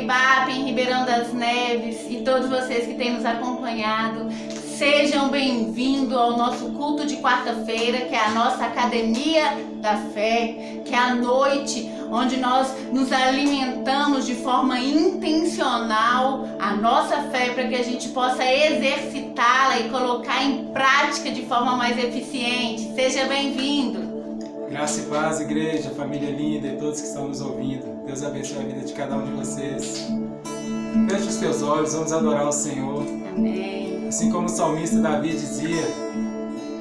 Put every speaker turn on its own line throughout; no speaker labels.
IBAP em Ribeirão das Neves e todos vocês que têm nos acompanhado. Sejam bem-vindos ao nosso culto de quarta-feira, que é a nossa Academia da Fé, que é a noite onde nós nos alimentamos de forma intencional a nossa fé para que a gente possa exercitá-la e colocar em prática de forma mais eficiente. Seja bem-vindo!
Graça e paz, igreja, família linda e todos que estão nos ouvindo. Deus abençoe a vida de cada um de vocês. Feche os teus olhos, vamos adorar o Senhor.
Amém.
Assim como o salmista Davi dizia,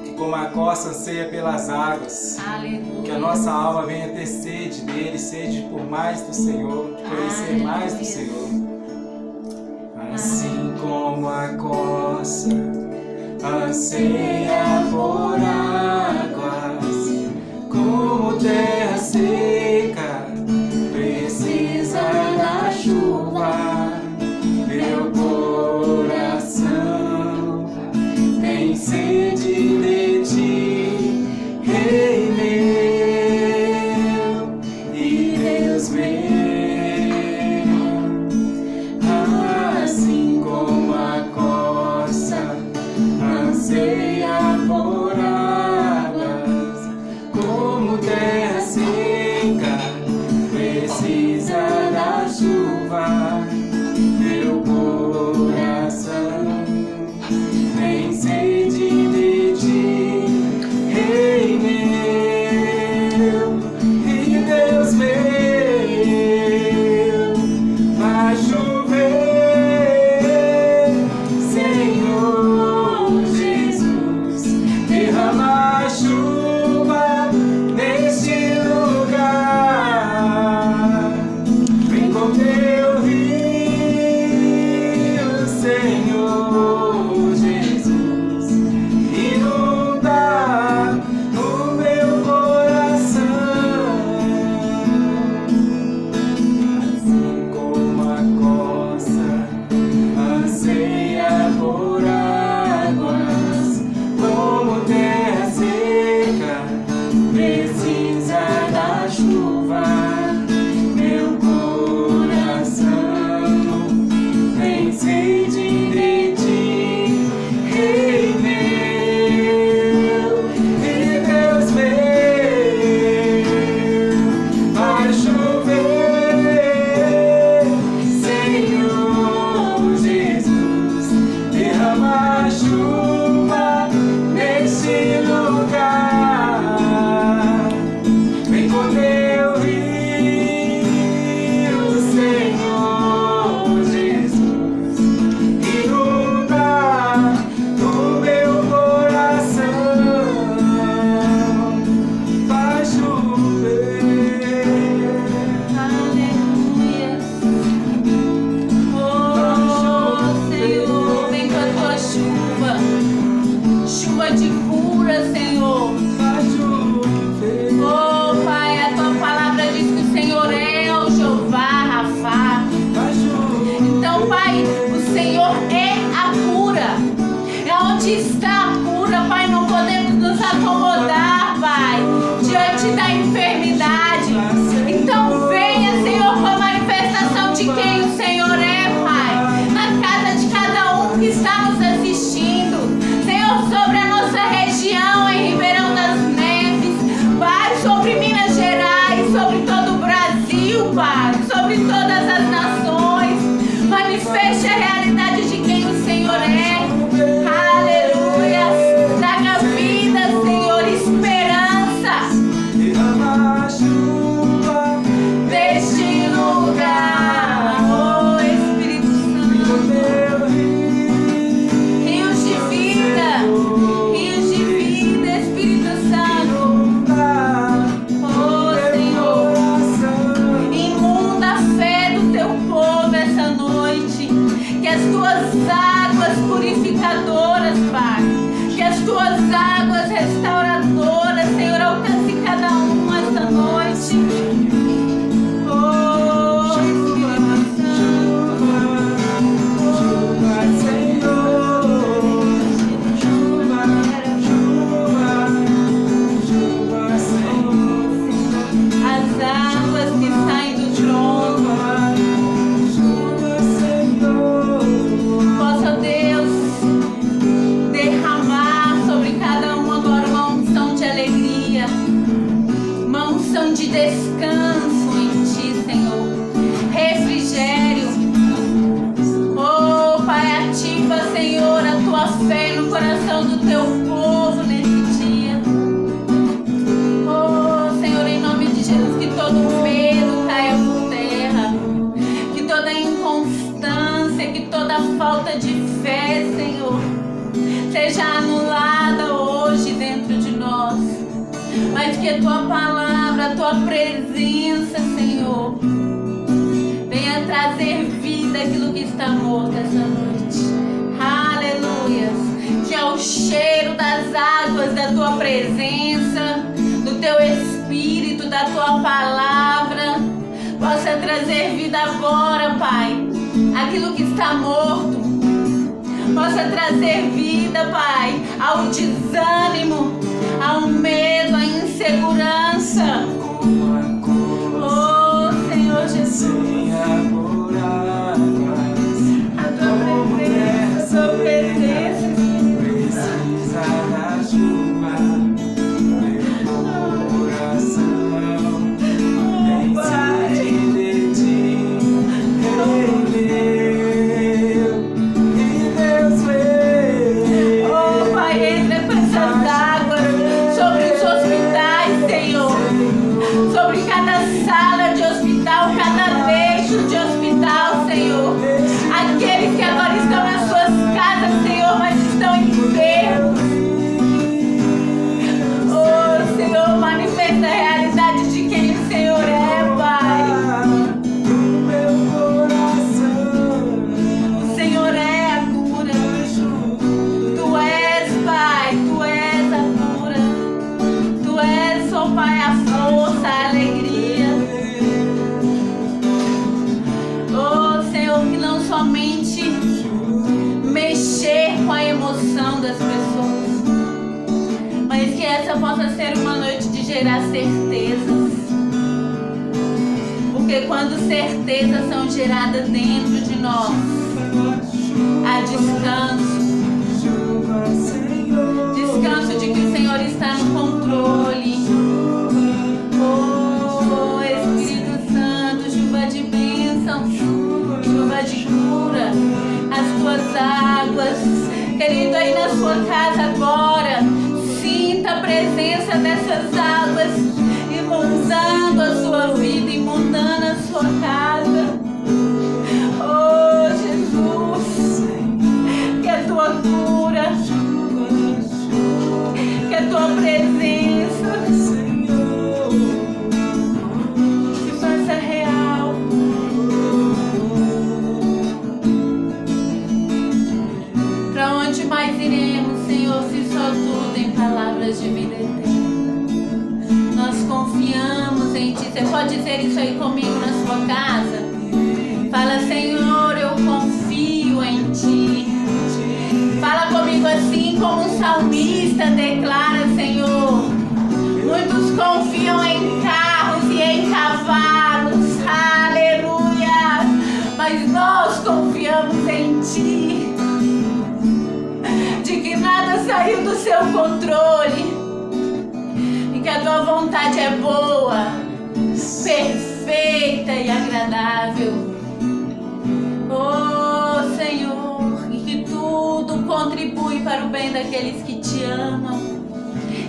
que como a costa anseia pelas águas,
Aleluia.
que a nossa alma venha ter sede dele, sede por mais do Senhor, conhecer mais do Senhor. Assim como a costa anseia por águas, como terra seca precisa da chuva, meu coração tem sede de ti, Rei meu e Deus meu. Assim como a costa anseia por água,
descanso em Ti, Senhor, refrigério. Oh, Pai, ativa, Senhor, a Tua fé no coração do Teu povo nesse dia. Oh, Senhor, em nome de Jesus, que todo medo caia por terra, que toda inconstância, que toda falta de fé, Senhor, seja anulada hoje dentro de nós, mas que a Tua palavra, a Tua presença, Senhor, venha trazer vida àquilo que está morto essa noite. Aleluia. Que ao cheiro das águas da Tua presença, do Teu Espírito, da Tua palavra, possa trazer vida agora, Pai, aquilo que está morto. Possa trazer vida, Pai, ao desânimo, ao medo, à insegurança. Oh, Senhor Jesus. A Tua presença, a Tua presença.
Precisa da chuva, meu coração tem sede de Ti, e Deus vê.
Oh, Pai, entra com essas águas sobre os hospitais, Senhor, sobre cada sala de hospital, cada leito de hospital, Senhor. Aqueles que agora estão nas suas casas, Senhor, mas estão enfermos. Oh, Senhor, manifesta a realidade de quem o Senhor é, Pai. O Senhor é a cura. Tu és, Pai, Tu és a cura. Tu és, oh Pai, a força, a alegria. Oh, Senhor, que não somente mexer com a emoção das pessoas, mas que essa possa ser uma noite de gerar certezas. Porque quando certezas são geradas dentro de nós, há descanso. Descanso de que o Senhor está no controle. Oh, Espírito Santo, chuva de bênçãos, chuva de cura, as Tuas águas. Querido, aí na sua casa agora, sinta a presença dessas águas inundando a sua vida, inundando a sua casa. Oh, Jesus, que a Tua cura, que a Tua presença se faça real. Para onde mais iremos, Senhor, se só Tu tem palavras de vida eterna? Nós confiamos em Ti. Você pode dizer isso aí comigo na sua casa? Fala, Senhor, eu confio em Ti. Fala comigo assim como o salmista declara, Senhor. Muitos confiam em carros e em cavalos, aleluia, mas nós confiamos em Ti, de que nada saiu do Seu controle e que a Tua vontade é boa, perfeita e agradável. Oh, Senhor, e que tudo contribui para o bem daqueles que Te amam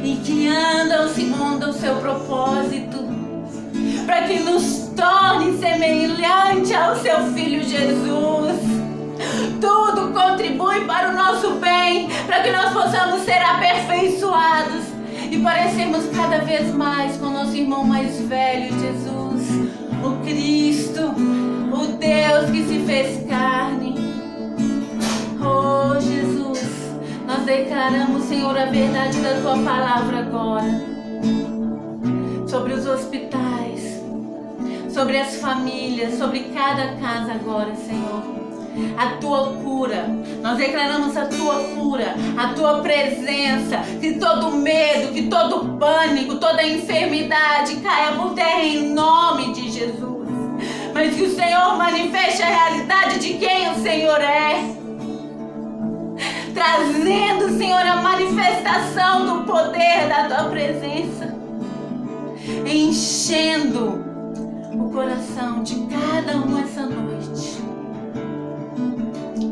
e que andam segundo o Seu propósito, para que nos torne semelhante ao Seu Filho Jesus. Tudo contribui para o nosso bem, para que nós possamos ser aperfeiçoados e parecermos cada vez mais com o nosso irmão mais velho, Jesus, o Cristo, o Deus que se fez carne. Oh, Jesus, nós declaramos, Senhor, a verdade da Tua palavra agora sobre os hospitais, sobre as famílias, sobre cada casa agora, Senhor. A Tua cura, nós declaramos a Tua cura, a Tua presença, que todo medo, que todo pânico, toda enfermidade caia por terra em nome de Jesus, mas que o Senhor manifeste a realidade de quem o Senhor é, trazendo, Senhor, a manifestação do poder da Tua presença. enchendo o coração de cada um essa noite.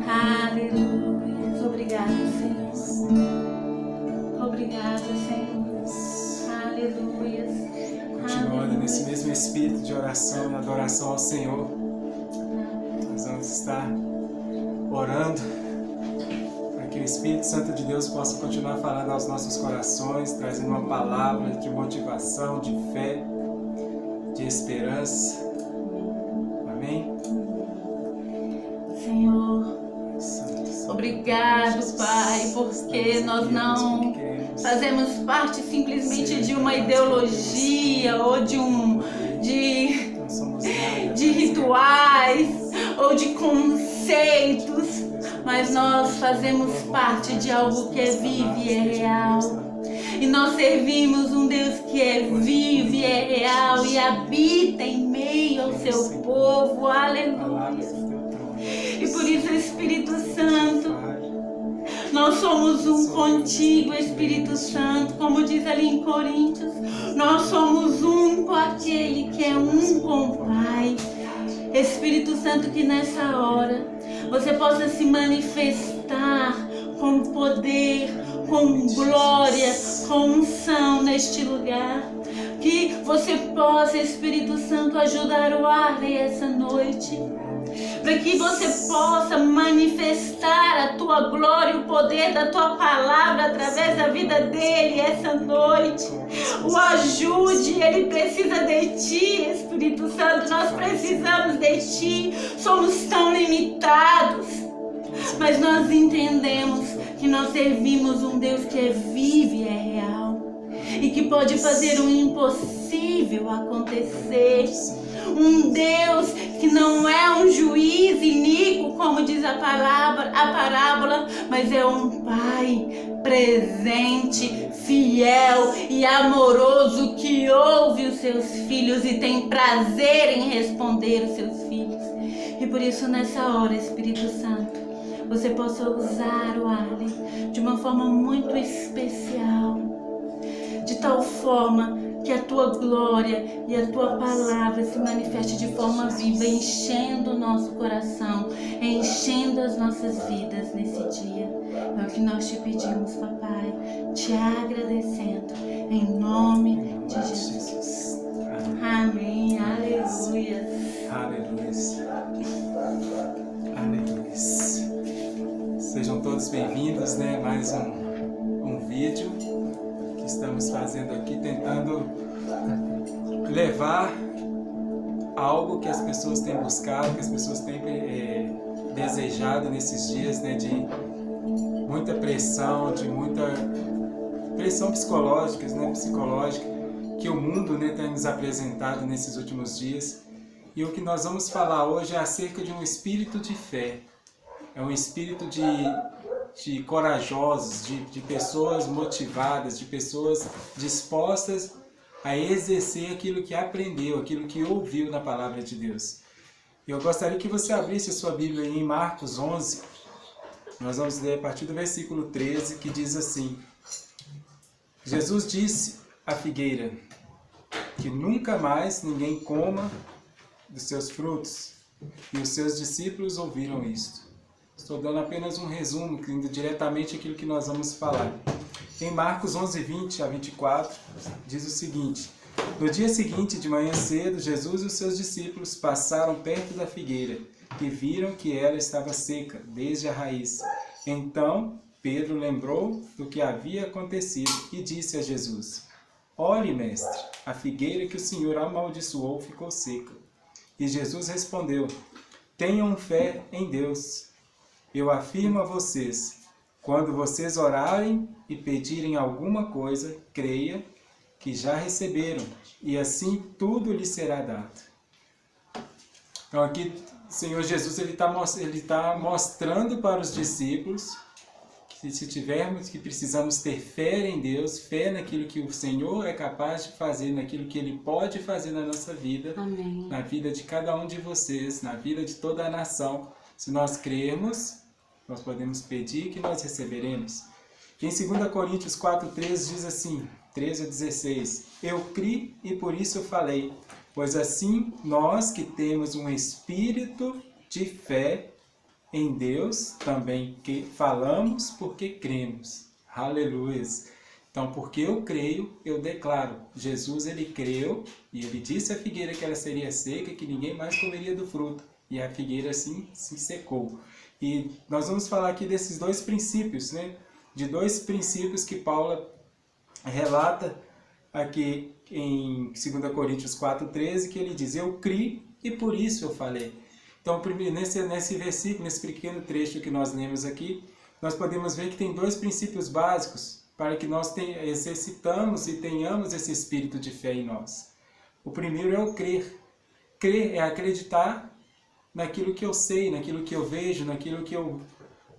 Aleluia. Obrigado, Senhor. Obrigado, Senhor. Aleluia.
Continuando nesse mesmo espírito de oração e adoração ao Senhor, nós vamos estar orando para que o Espírito Santo de Deus possa continuar falando aos nossos corações, trazendo uma palavra de motivação, de fé, de esperança. Amém?
Senhor, obrigado, Pai, porque nós não fazemos parte simplesmente de uma ideologia ou de rituais ou de conceitos, mas nós fazemos parte de algo que é vivo e é real. E nós servimos um Deus que é vivo e é real e habita em meio ao seu povo. Aleluia. E por isso, Espírito Santo, nós somos um contigo, Espírito Santo, como diz ali em Coríntios, nós somos um com aquele que é um com o Pai. Espírito Santo, que nessa hora você possa se manifestar com poder, com glória, com unção neste lugar. Que você possa, Espírito Santo, ajudar o Arley essa noite. Para que você possa manifestar a tua glória, o poder da tua palavra através da vida dele essa noite. O ajude, ele precisa de ti, Espírito Santo, nós precisamos de ti. Somos tão limitados, mas nós entendemos que nós servimos um Deus que é vivo e é real e que pode fazer o impossível acontecer. Um Deus que não é um juiz iníquo, como diz a parábola, mas é um Pai presente, fiel e amoroso que ouve os seus filhos e tem prazer em responder os seus filhos. E por isso, nessa hora, Espírito Santo, você possa usar o Arley de uma forma muito especial, de tal forma que a tua glória e a tua palavra se manifeste de forma viva, enchendo o nosso coração, enchendo as nossas vidas nesse dia. É o que nós te pedimos, papai, te agradecendo, em nome de Jesus. Amém. Aleluia.
Aleluia. Aleluia. Sejam todos bem-vindos, né? Mais um vídeo que estamos fazendo aqui, tentando levar algo que as pessoas têm buscado, que as pessoas têm desejado nesses dias, né? De muita pressão, de muita pressão psicológica, né? Que o mundo, né, tem nos apresentado nesses últimos dias. E o que nós vamos falar hoje é acerca de um espírito de fé. É um espírito de corajosos, de pessoas motivadas, de pessoas dispostas a exercer aquilo que aprendeu, aquilo que ouviu na palavra de Deus. E eu gostaria que você abrisse a sua Bíblia em Marcos 11. Nós vamos ler a partir do versículo 13, que diz assim: Jesus disse à figueira que nunca mais ninguém coma dos seus frutos, e os seus discípulos ouviram isto. Estou dando apenas um resumo, indo diretamente àquilo que nós vamos falar. Em Marcos 11, 20 a 24, diz o seguinte: no dia seguinte, de manhã cedo, Jesus e os seus discípulos passaram perto da figueira, e viram que ela estava seca, desde a raiz. Então, Pedro lembrou do que havia acontecido e disse a Jesus: olhe, mestre, a figueira que o Senhor amaldiçoou ficou seca. E Jesus respondeu: tenham fé em Deus. Eu afirmo a vocês, quando vocês orarem e pedirem alguma coisa, creia que já receberam, e assim tudo lhes será dado. Então aqui o Senhor Jesus ele tá mostrando para os discípulos que se tivermos, que precisamos ter fé em Deus, fé naquilo que o Senhor é capaz de fazer, naquilo que Ele pode fazer na nossa vida,
Amém.
Na vida de cada um de vocês, na vida de toda a nação. Se nós crermos, nós podemos pedir que nós receberemos. E em 2 Coríntios 4,3 diz assim: 13 a 16. Eu criei e por isso eu falei, pois assim nós que temos um espírito de fé em Deus, também que falamos porque cremos. Aleluia. Então, porque eu creio, eu declaro. Jesus, ele creu e ele disse à figueira que ela seria seca, que ninguém mais comeria do fruto. E a figueira assim se secou. E nós vamos falar aqui desses dois princípios, né? De dois princípios que Paulo relata aqui em 2 Coríntios 4,13, que ele diz, eu criei e por isso eu falei. Então, nesse versículo, nesse pequeno trecho que nós lemos aqui, nós podemos ver que tem dois princípios básicos para que nós exercitamos e tenhamos esse espírito de fé em nós. O primeiro é o crer. Crer é acreditar naquilo que eu sei, naquilo que eu vejo, naquilo que eu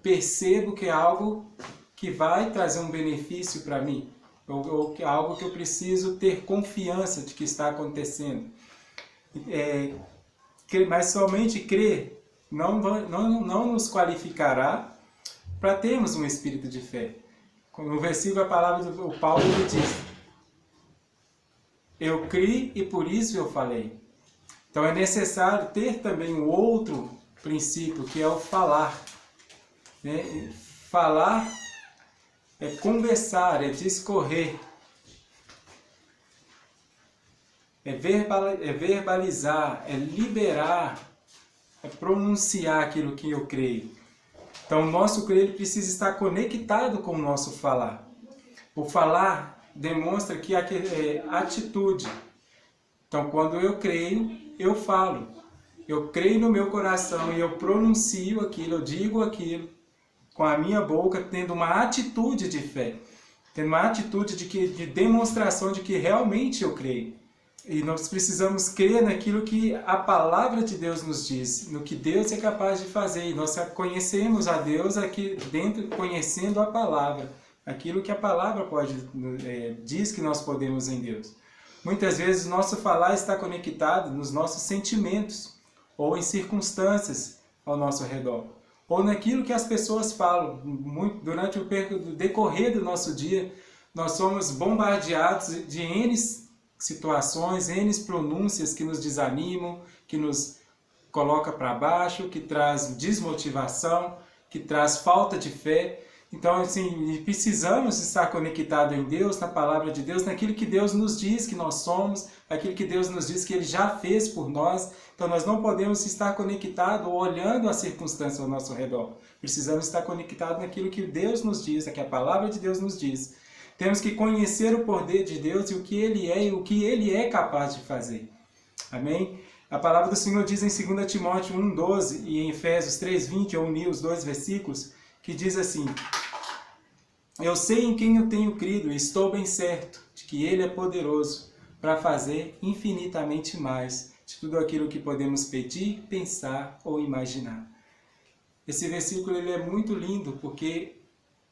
percebo que é algo que vai trazer um benefício para mim, ou algo que eu preciso ter confiança de que está acontecendo. Mas somente crer não nos qualificará para termos um espírito de fé. No versículo, a palavra do Paulo ele diz, eu criei e por isso eu falei. Então é necessário ter também um outro princípio, que é o falar. Né? Falar é conversar, é discorrer, é verbalizar, é liberar, é pronunciar aquilo que eu creio. Então o nosso crer ele precisa estar conectado com o nosso falar. O falar demonstra que é atitude. Então quando eu creio, eu falo. Eu creio no meu coração e eu pronuncio aquilo, eu digo aquilo com a minha boca, tendo uma atitude de fé, tendo uma atitude de demonstração de que realmente eu creio. E nós precisamos crer naquilo que a palavra de Deus nos diz, no que Deus é capaz de fazer. E nós conhecemos a Deus aqui dentro, conhecendo a palavra, aquilo que a palavra diz que nós podemos em Deus. Muitas vezes o nosso falar está conectado nos nossos sentimentos, ou em circunstâncias ao nosso redor, ou naquilo que as pessoas falam. Durante o decorrer do nosso dia, nós somos bombardeados de N situações, N pronúncias que nos desanimam, que nos coloca para baixo, que traz desmotivação, que traz falta de fé. Então, assim, precisamos estar conectados em Deus, na palavra de Deus, naquilo que Deus nos diz que nós somos, aquilo que Deus nos diz que Ele já fez por nós. Então, nós não podemos estar conectados ou olhando as circunstâncias ao nosso redor. Precisamos estar conectados naquilo que Deus nos diz, que a palavra de Deus nos diz. Temos que conhecer o poder de Deus e o que Ele é e o que Ele é capaz de fazer. Amém? A palavra do Senhor diz em 2 Timóteo 1,12 e em Efésios 3,20, eu uni os dois versículos, que diz assim, eu sei em quem eu tenho crido e estou bem certo de que Ele é poderoso para fazer infinitamente mais de tudo aquilo que podemos pedir, pensar ou imaginar. Esse versículo ele é muito lindo porque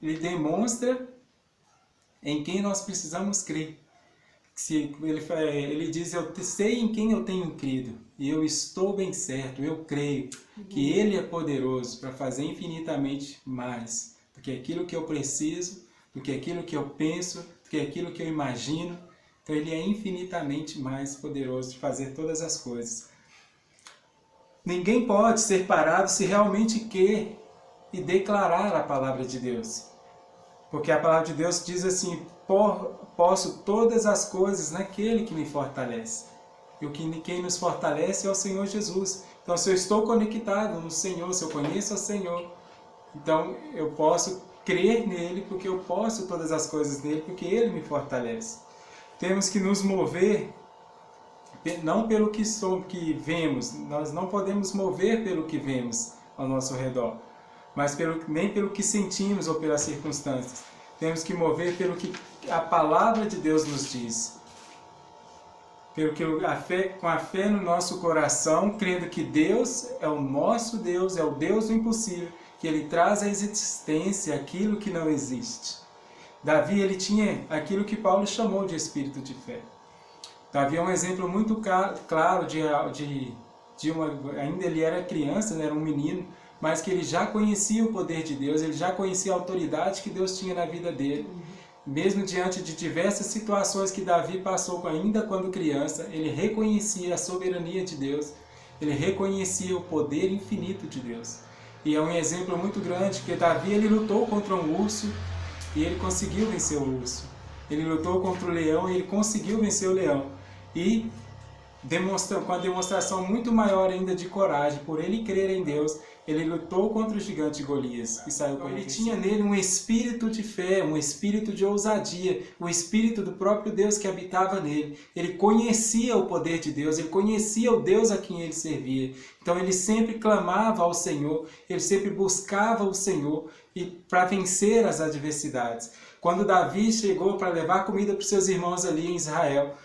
ele demonstra em quem nós precisamos crer. Ele diz, eu sei em quem eu tenho crido e eu estou bem certo, eu creio que Ele é poderoso para fazer infinitamente mais do que aquilo que eu preciso, do que aquilo que eu penso, do que aquilo que eu imagino. Então Ele é infinitamente mais poderoso de fazer todas as coisas. Ninguém pode ser parado se realmente quer e declarar a palavra de Deus. Porque a palavra de Deus diz assim, posso todas as coisas naquele que me fortalece. E quem nos fortalece é o Senhor Jesus. Então, se eu estou conectado no Senhor, se eu conheço o Senhor, então eu posso crer nele, porque eu posso todas as coisas nele, porque Ele me fortalece. Temos que nos mover, não pelo que vemos, nós não podemos mover pelo que vemos ao nosso redor, mas nem pelo que sentimos ou pelas circunstâncias. Temos que mover pelo que a palavra de Deus nos diz. Pelo que com a fé no nosso coração, crendo que Deus é o nosso Deus, é o Deus do impossível, que Ele traz à existência aquilo que não existe. Davi, ele tinha aquilo que Paulo chamou de espírito de fé. Davi é um exemplo muito claro ainda ele era criança, né, era um menino, mas que ele já conhecia o poder de Deus, ele já conhecia a autoridade que Deus tinha na vida dele. mesmo diante de diversas situações que Davi passou ainda quando criança, ele reconhecia a soberania de Deus, ele reconhecia o poder infinito de Deus. E é um exemplo muito grande, porque Davi ele lutou contra um urso e ele conseguiu vencer o urso. Ele lutou contra o leão e ele conseguiu vencer o leão. E com a demonstração muito maior ainda de coragem, por ele crer em Deus, ele lutou contra o gigante Golias e saiu com ele. Ele tinha nele um espírito de fé, um espírito de ousadia, o espírito do próprio Deus que habitava nele. Ele conhecia o poder de Deus, ele conhecia o Deus a quem ele servia. Então ele sempre clamava ao Senhor, ele sempre buscava o Senhor para vencer as adversidades. Quando Davi chegou para levar comida para os seus irmãos ali em Israel,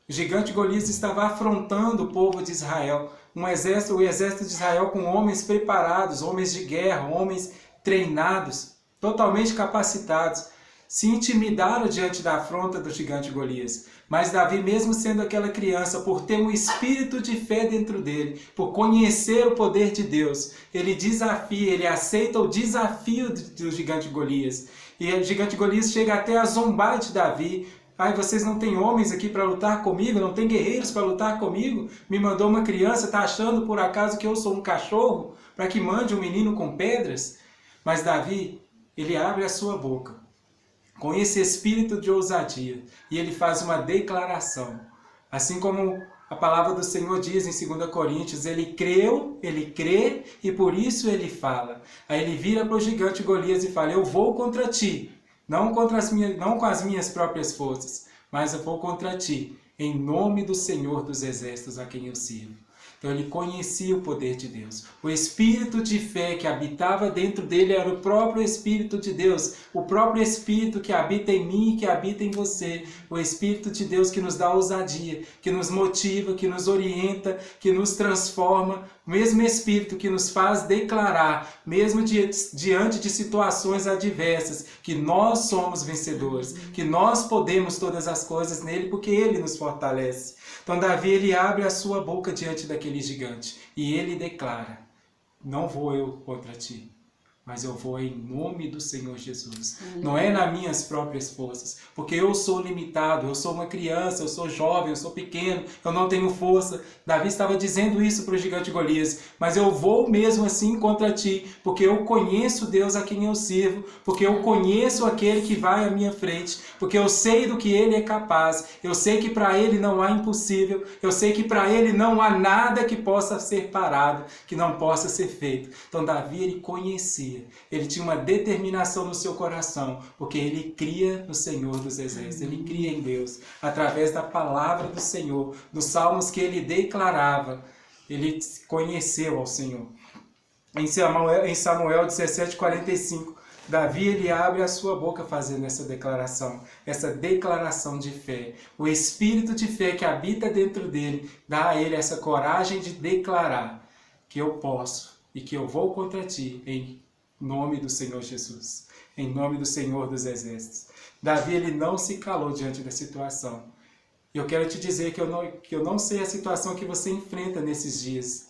o gigante Golias estava afrontando o povo de Israel. O exército de Israel com homens preparados, homens de guerra, homens treinados, totalmente capacitados, se intimidaram diante da afronta do gigante Golias. Mas Davi, mesmo sendo aquela criança, por ter um espírito de fé dentro dele, por conhecer o poder de Deus, ele desafia, ele aceita o desafio do gigante Golias. E o gigante Golias chega até a zombar de Davi. Ai, vocês não têm homens aqui para lutar comigo? Não tem guerreiros para lutar comigo? Me mandou uma criança, está achando por acaso que eu sou um cachorro? Para que mande um menino com pedras? Mas Davi, ele abre a sua boca com esse espírito de ousadia e ele faz uma declaração. Assim como a palavra do Senhor diz em 2 Coríntios, ele creu, ele crê e por isso ele fala. Aí ele vira para o gigante Golias e fala, eu vou contra ti. Não com as minhas próprias forças, mas eu vou contra ti, em nome do Senhor dos Exércitos a quem eu sirvo. Então ele conhecia o poder de Deus. O espírito de fé que habitava dentro dele era o próprio Espírito de Deus. O próprio Espírito que habita em mim e que habita em você. O Espírito de Deus que nos dá ousadia, que nos motiva, que nos orienta, que nos transforma. O mesmo Espírito que nos faz declarar, mesmo diante de situações adversas, que nós somos vencedores, que nós podemos todas as coisas nele, porque ele nos fortalece. Então Davi ele abre a sua boca diante daquele gigante e ele declara, não vou eu contra ti, mas eu vou em nome do Senhor Jesus. Não é nas minhas próprias forças, porque eu sou limitado, eu sou uma criança, eu sou jovem, eu sou pequeno, eu não tenho força. Davi estava dizendo isso para o gigante Golias, mas eu vou mesmo assim contra ti, porque eu conheço Deus a quem eu sirvo, porque eu conheço aquele que vai à minha frente, porque eu sei do que ele é capaz, eu sei que para ele não há impossível, eu sei que para ele não há nada que possa ser parado, que não possa ser feito. Então Davi ele conhecia. Ele tinha uma determinação no seu coração, porque ele cria no Senhor dos Exércitos, ele cria em Deus, através da palavra do Senhor, dos salmos que ele declarava, ele conheceu ao Senhor. Em Samuel 17:45, Davi ele abre a sua boca fazendo essa declaração de fé. O espírito de fé que habita dentro dele dá a ele essa coragem de declarar que eu posso e que eu vou contra ti em nome do Senhor Jesus, em nome do Senhor dos Exércitos. Davi ele não se calou diante da situação. Eu quero te dizer que eu não sei a situação que você enfrenta nesses dias,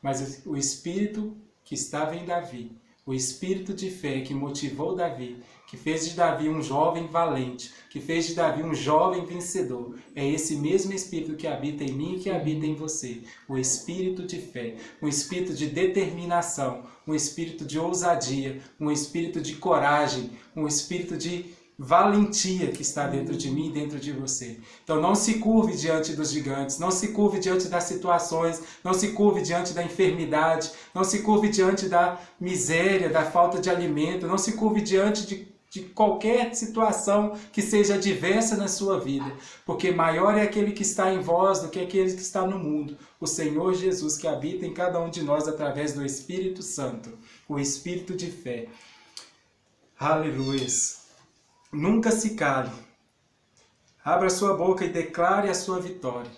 mas o espírito que estava em Davi, o espírito de fé que motivou Davi, que fez de Davi um jovem valente, que fez de Davi um jovem vencedor, é esse mesmo espírito que habita em mim e que habita em você. O espírito de fé, um espírito de determinação, um espírito de ousadia, um espírito de coragem, um espírito de valentia que está dentro de mim e dentro de você. Então não se curve diante dos gigantes, não se curve diante das situações, não se curve diante da enfermidade, não se curve diante da miséria, da falta de alimento, não se curve diante de qualquer situação que seja adversa na sua vida, porque maior é aquele que está em vós do que aquele que está no mundo, o Senhor Jesus que habita em cada um de nós através do Espírito Santo, o Espírito de fé. Aleluia! Nunca se cale. Abra sua boca e declare a sua vitória.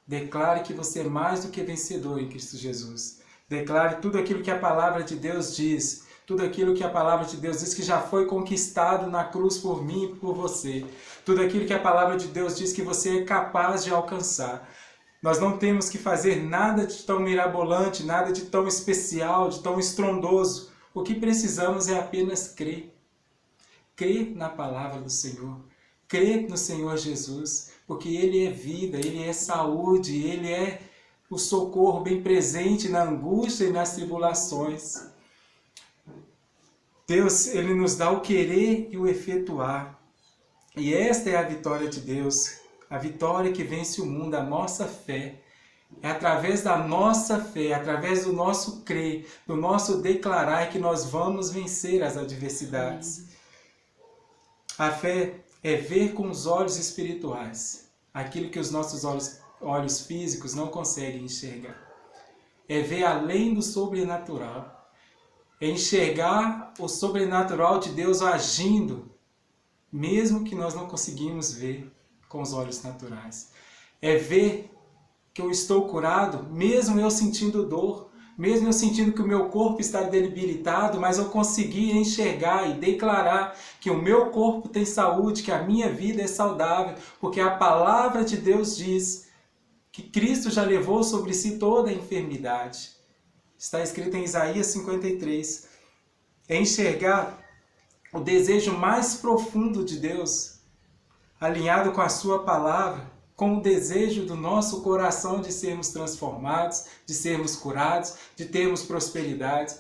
Declare que você é mais do que vencedor em Cristo Jesus. Declare tudo aquilo que a palavra de Deus diz. Tudo aquilo que a palavra de Deus diz que já foi conquistado na cruz por mim e por você. Tudo aquilo que a palavra de Deus diz que você é capaz de alcançar. Nós não temos que fazer nada de tão mirabolante, nada de tão especial, de tão estrondoso. O que precisamos é apenas crer. crer na palavra do Senhor, crer no Senhor Jesus, porque Ele é vida, Ele é saúde, Ele é o socorro bem presente na angústia e nas tribulações. Deus, Ele nos dá o querer e o efetuar. E esta é a vitória de Deus, a vitória que vence o mundo, a nossa fé. É através da nossa fé, através do nosso crer, do nosso declarar que nós vamos vencer as adversidades. A fé é ver com os olhos espirituais aquilo que os nossos olhos físicos não conseguem enxergar. É ver além do sobrenatural. É enxergar o sobrenatural de Deus agindo, mesmo que nós não conseguimos ver com os olhos naturais. É ver que eu estou curado, mesmo eu sentindo dor, mesmo eu sentindo que o meu corpo está debilitado, mas eu consegui enxergar e declarar que o meu corpo tem saúde, que a minha vida é saudável, porque a palavra de Deus diz que Cristo já levou sobre si toda a enfermidade. Está escrito em Isaías 53. É enxergar o desejo mais profundo de Deus, alinhado com a sua palavra, com o desejo do nosso coração de sermos transformados, de sermos curados, de termos prosperidade.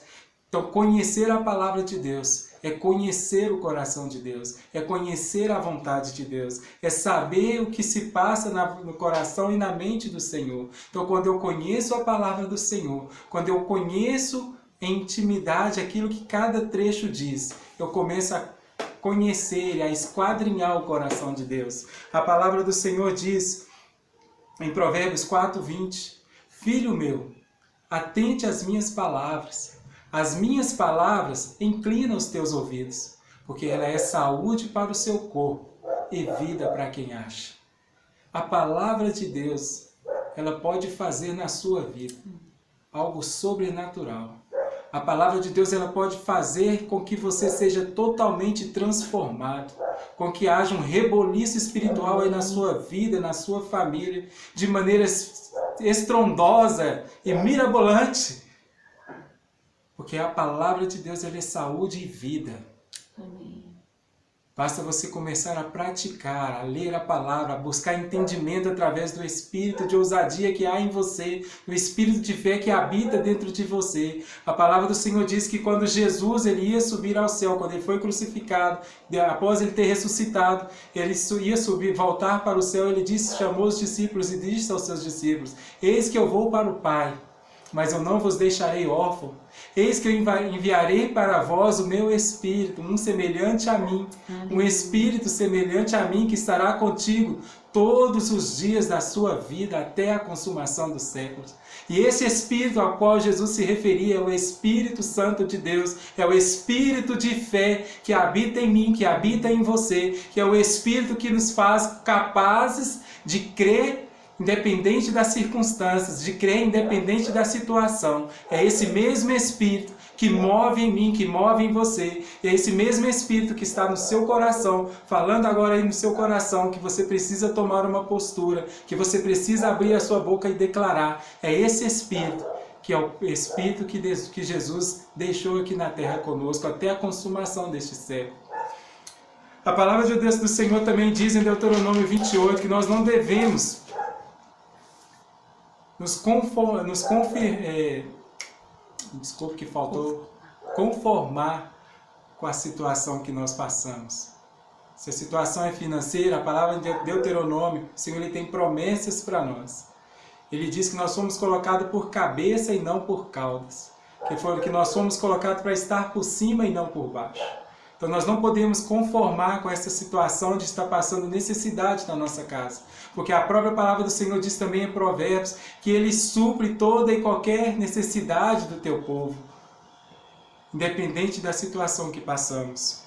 Então, conhecer a palavra de Deus é conhecer o coração de Deus, é conhecer a vontade de Deus, é saber o que se passa no coração e na mente do Senhor. Então, quando eu conheço a palavra do Senhor, quando eu conheço em intimidade aquilo que cada trecho diz, eu começo a conhecer, a esquadrinhar o coração de Deus. A palavra do Senhor diz, em Provérbios 4:20, Filho meu, atente às minhas palavras. As minhas palavras inclinam os teus ouvidos, porque ela é saúde para o seu corpo e vida para quem acha. A palavra de Deus, ela pode fazer na sua vida algo sobrenatural. A palavra de Deus, ela pode fazer com que você seja totalmente transformado, com que haja um reboliço espiritual aí na sua vida, na sua família, de maneira estrondosa e mirabolante. Porque a palavra de Deus, ela é saúde e vida.
Amém.
Basta você começar a praticar, a ler a palavra, a buscar entendimento através do espírito de ousadia que há em você, do espírito de fé que habita dentro de você. A palavra do Senhor diz que quando Jesus ele ia subir ao céu, quando ele foi crucificado, após ele ter ressuscitado, ele ia subir, voltar para o céu, ele disse, chamou os discípulos e disse aos seus discípulos, eis que eu vou para o Pai, mas eu não vos deixarei órfão. Eis que eu enviarei para vós o meu Espírito, um semelhante a mim, um Espírito semelhante a mim que estará contigo todos os dias da sua vida até a consumação dos séculos. E esse Espírito ao qual Jesus se referia é o Espírito Santo de Deus, é o Espírito de fé que habita em mim, que habita em você, que é o Espírito que nos faz capazes de crer independente das circunstâncias, de crer independente da situação. É esse mesmo Espírito que move em mim, que move em você. É esse mesmo Espírito que está no seu coração, falando agora aí no seu coração que você precisa tomar uma postura, que você precisa abrir a sua boca e declarar. É esse Espírito que é o Espírito que Jesus deixou aqui na terra conosco até a consumação deste século. A palavra de Deus do Senhor também diz em Deuteronômio 28 que nós não devemos conformar com a situação que nós passamos. Se a situação é financeira, a palavra de Deuteronômio, o Senhor ele tem promessas para nós. Ele diz que nós somos colocados por cabeça e não por caudas. Que nós somos colocados para estar por cima e não por baixo. Então nós não podemos conformar com essa situação de estar passando necessidade na nossa casa. Porque a própria palavra do Senhor diz também em Provérbios que Ele supre toda e qualquer necessidade do teu povo, independente da situação que passamos.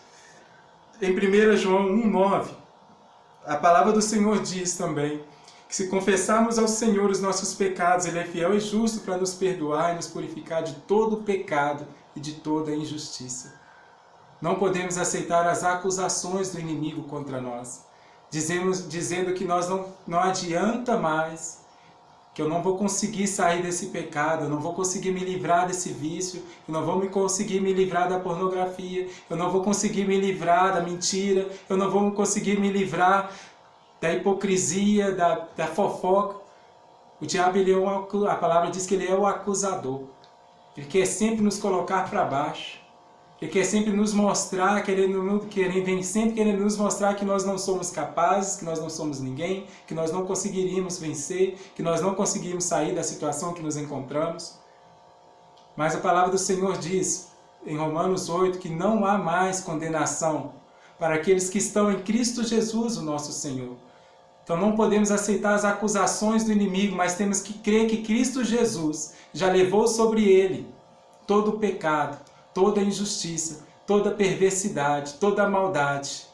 Em 1 João 1,9, a palavra do Senhor diz também que se confessarmos ao Senhor os nossos pecados, Ele é fiel e justo para nos perdoar e nos purificar de todo o pecado e de toda a injustiça. Não podemos aceitar as acusações do inimigo contra nós, dizendo que nós não adianta mais que eu não vou conseguir sair desse pecado, eu não vou conseguir me livrar desse vício, eu não vou conseguir me livrar da pornografia, eu não vou conseguir me livrar da mentira, eu não vou conseguir me livrar da hipocrisia, da fofoca. O diabo, a palavra diz que ele é o acusador. Ele quer sempre nos colocar para baixo. Ele quer sempre nos mostrar, vem sempre querendo nos mostrar que nós não somos capazes, que nós não somos ninguém, que nós não conseguiríamos vencer, que nós não conseguiríamos sair da situação que nos encontramos. Mas a palavra do Senhor diz, em Romanos 8, que não há mais condenação para aqueles que estão em Cristo Jesus, o nosso Senhor. Então não podemos aceitar as acusações do inimigo, mas temos que crer que Cristo Jesus já levou sobre ele todo o pecado, toda a injustiça, toda a perversidade, toda a maldade,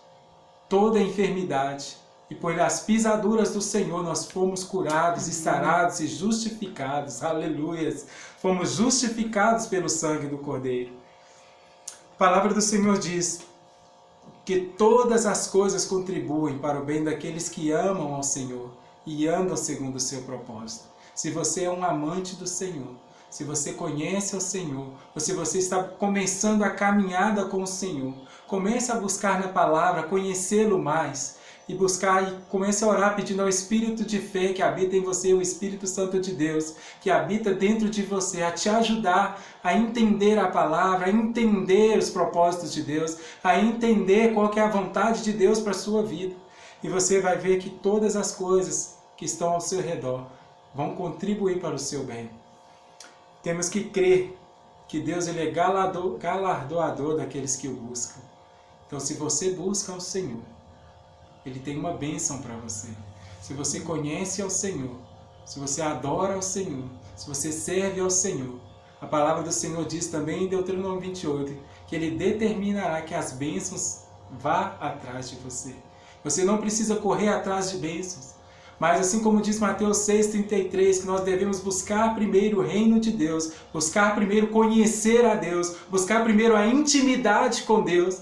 toda a enfermidade. E por as pisaduras do Senhor nós fomos curados, e sarados e justificados. Aleluias! Fomos justificados pelo sangue do Cordeiro. A palavra do Senhor diz que todas as coisas contribuem para o bem daqueles que amam ao Senhor e andam segundo o seu propósito. Se você é um amante do Senhor, se você conhece o Senhor, ou se você está começando a caminhada com o Senhor, comece a buscar na palavra, conhecê-lo mais, e comece a orar pedindo ao Espírito de fé que habita em você, o Espírito Santo de Deus, que habita dentro de você, a te ajudar a entender a palavra, a entender os propósitos de Deus, a entender qual que é a vontade de Deus para a sua vida. E você vai ver que todas as coisas que estão ao seu redor vão contribuir para o seu bem. Temos que crer que Deus ele é galardoador daqueles que o buscam. Então, se você busca o Senhor, Ele tem uma bênção para você. Se você conhece ao Senhor, se você adora ao Senhor, se você serve ao Senhor, a palavra do Senhor diz também em Deuteronômio 28, que Ele determinará que as bênçãos vá atrás de você. Você não precisa correr atrás de bênçãos. Mas assim como diz Mateus 6,33, que nós devemos buscar primeiro o reino de Deus, buscar primeiro conhecer a Deus, buscar primeiro a intimidade com Deus,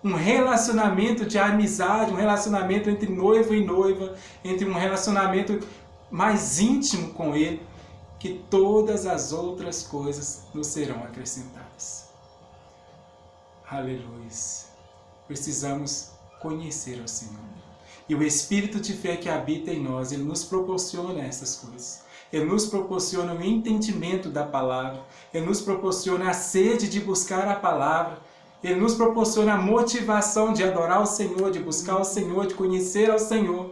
um relacionamento de amizade, um relacionamento entre noivo e noiva, entre um relacionamento mais íntimo com Ele, que todas as outras coisas nos serão acrescentadas. Aleluia! Precisamos conhecer o Senhor. E o Espírito de fé que habita em nós, Ele nos proporciona essas coisas. Ele nos proporciona o entendimento da palavra. Ele nos proporciona a sede de buscar a palavra. Ele nos proporciona a motivação de adorar o Senhor, de buscar o Senhor, de conhecer ao Senhor.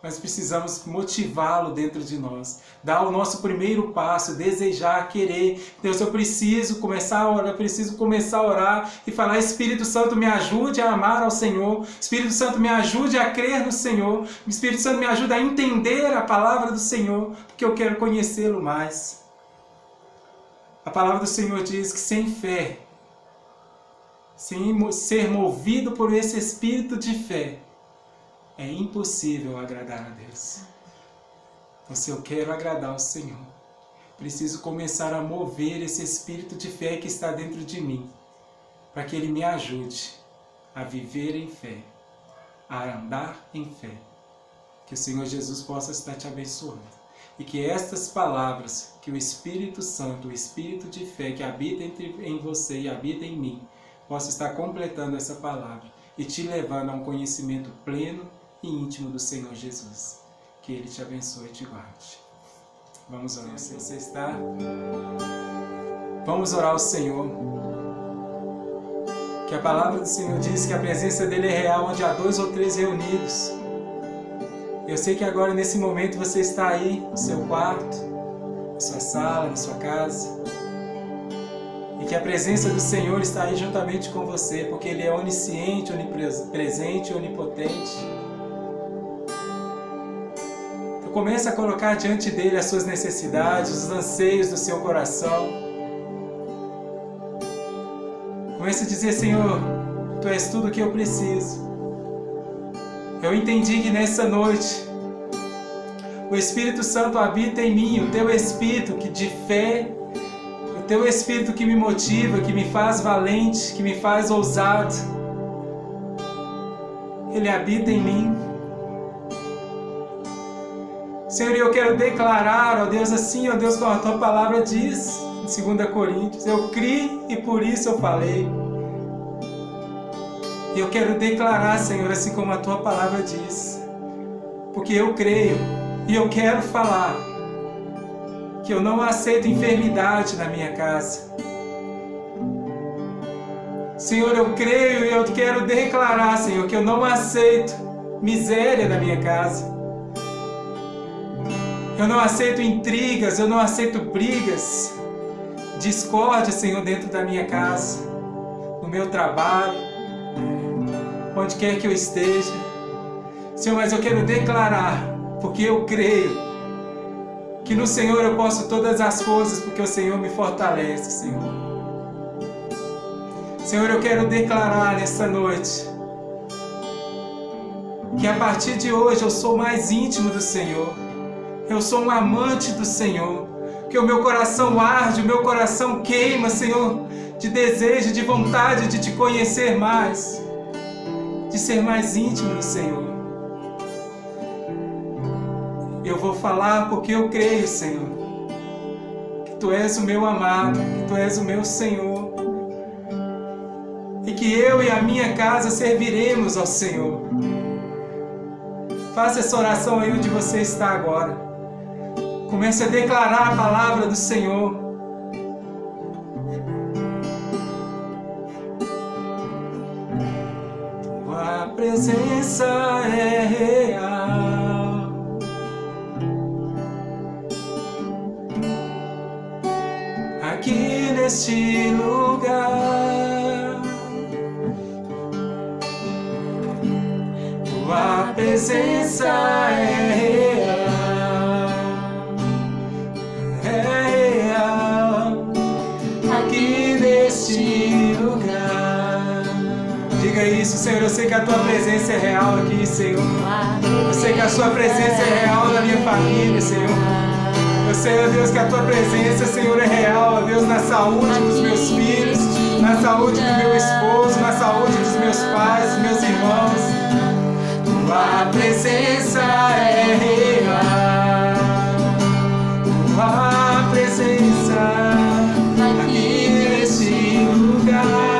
Mas precisamos motivá-lo dentro de nós. Dar o nosso primeiro passo, desejar, querer. Deus, eu preciso começar a orar e falar, Espírito Santo, me ajude a amar ao Senhor. Espírito Santo, me ajude a crer no Senhor. Espírito Santo, me ajude a entender a palavra do Senhor, porque eu quero conhecê-lo mais. A palavra do Senhor diz que sem fé, sem ser movido por esse Espírito de fé, é impossível agradar a Deus. Então, se eu quero agradar ao Senhor, preciso começar a mover esse espírito de fé que está dentro de mim, para que Ele me ajude a viver em fé, a andar em fé. Que o Senhor Jesus possa estar te abençoando. E que estas palavras, que o Espírito Santo, o Espírito de fé que habita em você e habita em mim, possa estar completando essa palavra e te levando a um conhecimento pleno e íntimo do Senhor Jesus. Que Ele te abençoe e te guarde. Vamos orar. Se você está, vamos orar ao Senhor. Que a palavra do Senhor diz que a presença dEle é real onde há 2 ou 3 reunidos. Eu sei que agora, nesse momento, você está aí no seu quarto, na sua sala, na sua casa. E que a presença do Senhor está aí juntamente com você, porque Ele é onisciente, onipresente e onipotente. Comece a colocar diante dEle as suas necessidades, os anseios do seu coração. Comece a dizer, Senhor, Tu és tudo o que eu preciso. Eu entendi que nessa noite o Espírito Santo habita em mim, o Teu Espírito que de fé, o Teu Espírito que me motiva, que me faz valente, que me faz ousado. Ele habita em mim. Senhor, eu quero declarar, ó Deus, assim, ó Deus, como a Tua palavra diz, em 2 Coríntios, eu criei e por isso eu falei. E eu quero declarar, Senhor, assim como a Tua palavra diz, porque eu creio e eu quero falar que eu não aceito enfermidade na minha casa. Senhor, eu creio e eu quero declarar, Senhor, que eu não aceito miséria na minha casa. Eu não aceito intrigas, eu não aceito brigas, discórdia, Senhor, dentro da minha casa, no meu trabalho, onde quer que eu esteja. Senhor, mas eu quero declarar, porque eu creio, que no Senhor eu posso todas as coisas, porque o Senhor me fortalece, Senhor. Senhor, eu quero declarar nesta noite, que a partir de hoje eu sou mais íntimo do Senhor. Eu sou um amante do Senhor, que o meu coração arde, o meu coração queima, Senhor, de desejo, de vontade de Te conhecer mais, de ser mais íntimo do Senhor. Eu vou falar porque eu creio, Senhor, que Tu és o meu amado, que Tu és o meu Senhor, e que eu e a minha casa serviremos ao Senhor. Faça essa oração aí onde você está agora. Comece a declarar a palavra do Senhor. Tua presença é real. Aqui neste lugar. Tua presença é real. Diga isso, Senhor, eu sei que a Tua presença é real aqui, Senhor. Eu sei que a Sua presença é real na minha família, Senhor. Eu sei, ó Deus, que a Tua presença, Senhor, é real, ó Deus, na saúde dos meus filhos, na saúde do meu esposo, na saúde dos meus pais, dos meus irmãos. Tua presença é real. Tua presença aqui neste lugar.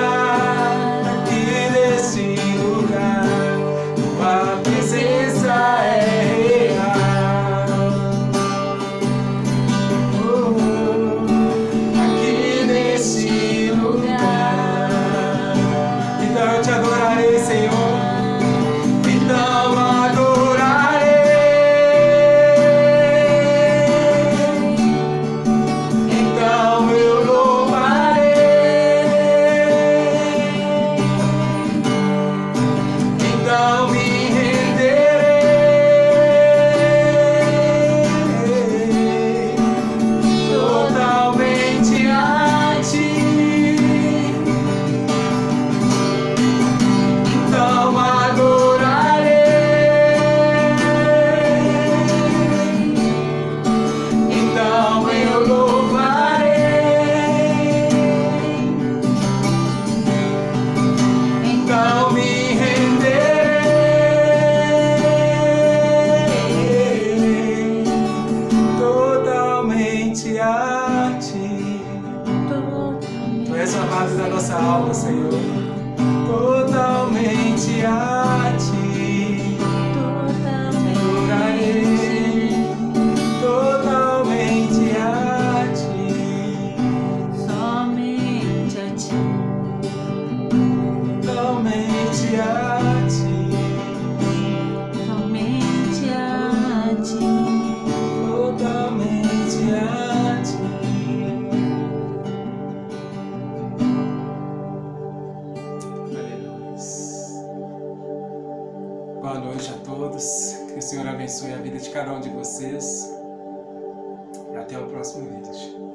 Boa noite a todos, que o Senhor abençoe a vida de cada um de vocês e até o próximo vídeo.